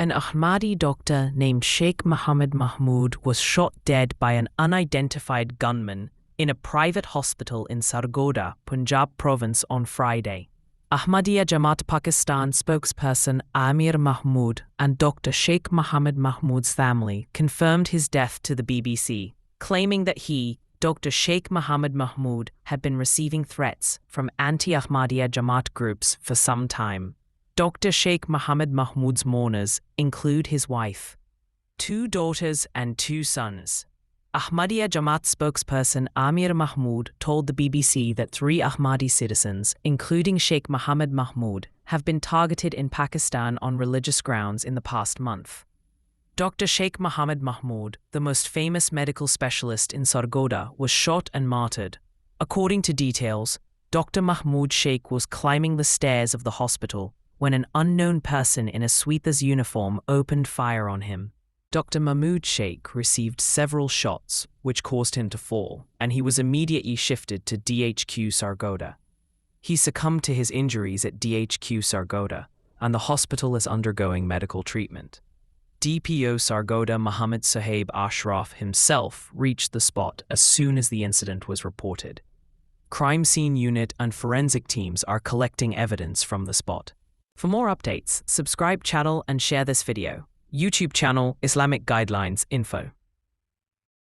An Ahmadi doctor named Sheikh Mohammed Mahmood was shot dead by an unidentified gunman in a private hospital in Sargodha, Punjab province on Friday. Ahmadiyya Jamaat Pakistan spokesperson Amir Mahmood and Dr. Sheikh Mohammed Mahmood's family confirmed his death to the BBC, claiming that he, Dr. Sheikh Mohammed Mahmood, had been receiving threats from anti-Ahmadiyya Jamaat groups for some time. Dr. Sheikh Mohammed Mahmood's mourners include his wife, 2 daughters and 2 sons. Ahmadiyya Jamaat spokesperson Amir Mahmood told the BBC that 3 Ahmadi citizens, including Sheikh Mohammed Mahmood, have been targeted in Pakistan on religious grounds in the past month. Dr. Sheikh Mohammed Mahmood, the most famous medical specialist in Sargodha, was shot and martyred. According to details, Dr. Mahmood Sheikh was climbing the stairs of the hospital when an unknown person in a sweeper's uniform opened fire on him. Dr. Mahmood Sheikh received several shots, which caused him to fall, and he was immediately shifted to DHQ Sargodha. He succumbed to his injuries at DHQ Sargodha, and the hospital is undergoing medical treatment. DPO Sargodha Muhammad Sahib Ashraf himself reached the spot as soon as the incident was reported. Crime scene unit and forensic teams are collecting evidence from the spot. For more updates, subscribe channel and share this video. YouTube channel Islamic Guidelines Info.